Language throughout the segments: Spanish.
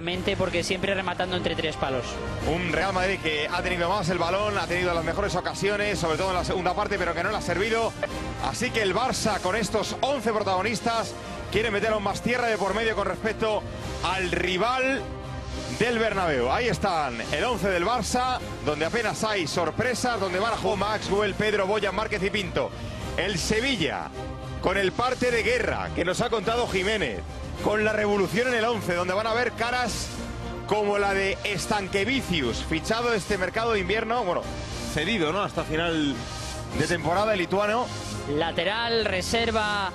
la mente porque siempre rematando entre 3 palos. Un Real Madrid que ha tenido más el balón, ha tenido las mejores ocasiones, sobre todo en la segunda parte, pero que no le ha servido. Así que el Barça, con estos 11 protagonistas, quiere meter aún más tierra de por medio con respecto al rival del Bernabéu. Ahí están el 11 del Barça, donde apenas hay sorpresas, donde van a jugar Maxwell, Pedro, Boyan, Márquez y Pinto. El Sevilla, con el parte de guerra que nos ha contado Jiménez, con la revolución en el 11, donde van a ver caras como la de Stankiewicz, fichado de este mercado de invierno, bueno, cedido, ¿no?, hasta final de temporada, el lituano. Lateral, reserva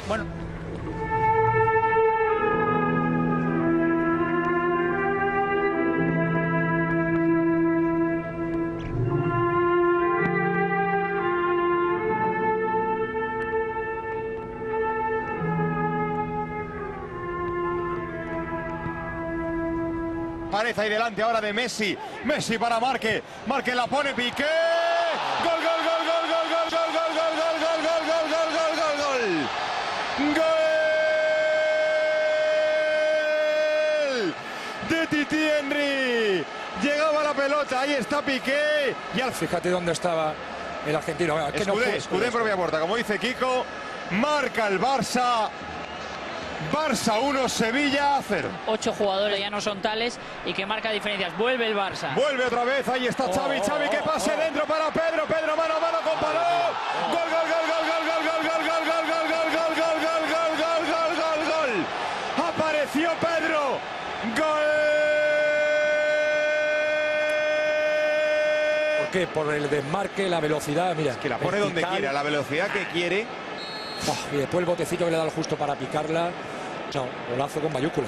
bueno... Parece ahí delante ahora de Messi. Messi para Márquez. Márquez la pone, Piqué. Gol, gol, gol, gol, gol, gol, gol, gol, gol, gol, gol, gol, gol, gol, gol, gol. Gol de Titi Henry. Llegaba la pelota, ahí está Piqué. Y al fíjate dónde estaba el argentino. Escudé en propia puerta, como dice Kiko. Marca el Barça. Barça 1, Sevilla 0. 8 jugadores ya no son tales y que marca diferencias. Vuelve el Barça. Vuelve otra vez, ahí está Xavi, Xavi que pase dentro para Pedro, Pedro mano a mano con Paló. Gol, gol, gol, gol, gol, gol, gol, gol, gol, gol, gol, gol, gol, gol, gol, gol, gol, gol, gol, gol. Apareció Pedro. Gol. ¿Por qué? Por el desmarque, la velocidad, mira. Es que la pone donde quiere, a la velocidad que quiere. Y después el botecito que le da el justo para picarla. Chao, golazo con mayúscula.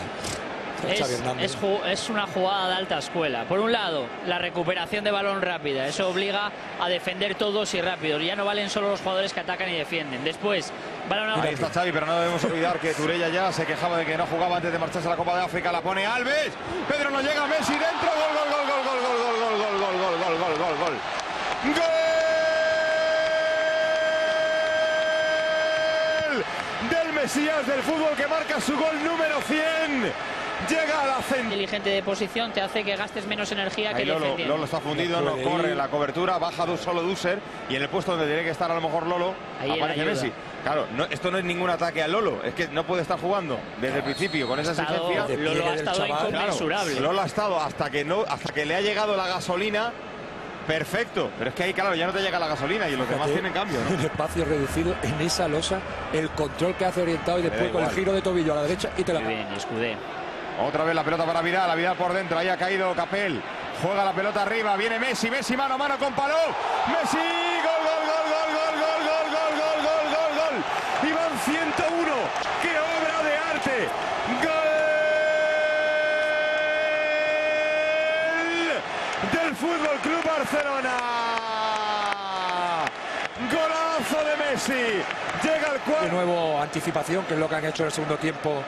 Es una jugada de alta escuela. Por un lado, la recuperación de balón rápida. Eso obliga a defender todos y rápido. Ya no valen solo los jugadores que atacan y defienden. Después, balón. Ahí está Xavi, pero no debemos olvidar que Turella ya se quejaba de que no jugaba antes de marcharse a la Copa de África. La pone Alves. Pedro no llega, Messi dentro. Gol, gol, gol, gol, gol, gol, gol, gol, gol, gol, gol, gol, gol, gol, gol. Del Mesías del fútbol que marca su gol número 100. Llega a la central. Inteligente de posición te hace que gastes menos energía que defendiendo. Lolo está fundido, no corre la cobertura, baja solo Duser y en el puesto donde tiene que estar a lo mejor Lolo ahí aparece Messi. Claro, esto no es ningún ataque a Lolo, es que no puede estar jugando desde el principio con esa exigencia. Lolo ha estado inconmensurable. Claro, Lolo ha estado hasta que le ha llegado la gasolina. Perfecto, pero es que ahí, claro, ya no te llega la gasolina y los demás tienen cambio, ¿no? En espacio reducido, en esa losa, el control que hace orientado y después con el giro de tobillo a la derecha y te la... Muy bien, Escudé. Otra vez la pelota para Vidal, Vidal por dentro, ahí ha caído Capel, juega la pelota arriba, viene Messi, Messi mano a mano con Paló, Messi, gol, gol, gol, gol, gol, gol, gol, gol, gol, gol, gol, gol, y van 101, qué obra de arte, gol del Fútbol Club Barcelona, golazo de Messi, llega al cuarto. De nuevo anticipación, que es lo que han hecho en el segundo tiempo.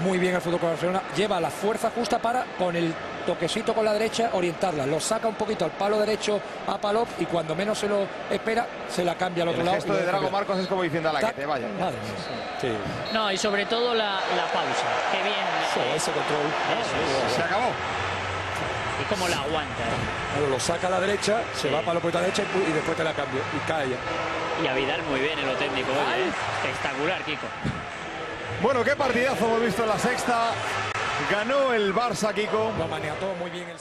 Muy bien el Fútbol Club Barcelona, lleva la fuerza justa para, con el toquecito con la derecha, orientarla. Lo saca un poquito al palo derecho a Palop y cuando menos se lo espera, se la cambia al otro lado. El gesto de Drago Marcos es como diciendo a la que te vaya. Madre mía. Sí. No, y sobre todo la pausa. Qué bien. Sí, ese control. Se acabó. Y cómo la aguanta. Bueno, lo saca a la derecha, se va para la puerta derecha y después te la cambia. Y cae ya. Y a Vidal muy bien en lo técnico. Espectacular, Kiko. Bueno, qué partidazo hemos visto en la sexta. Ganó el Barça, Kiko. Lo maniató muy bien el...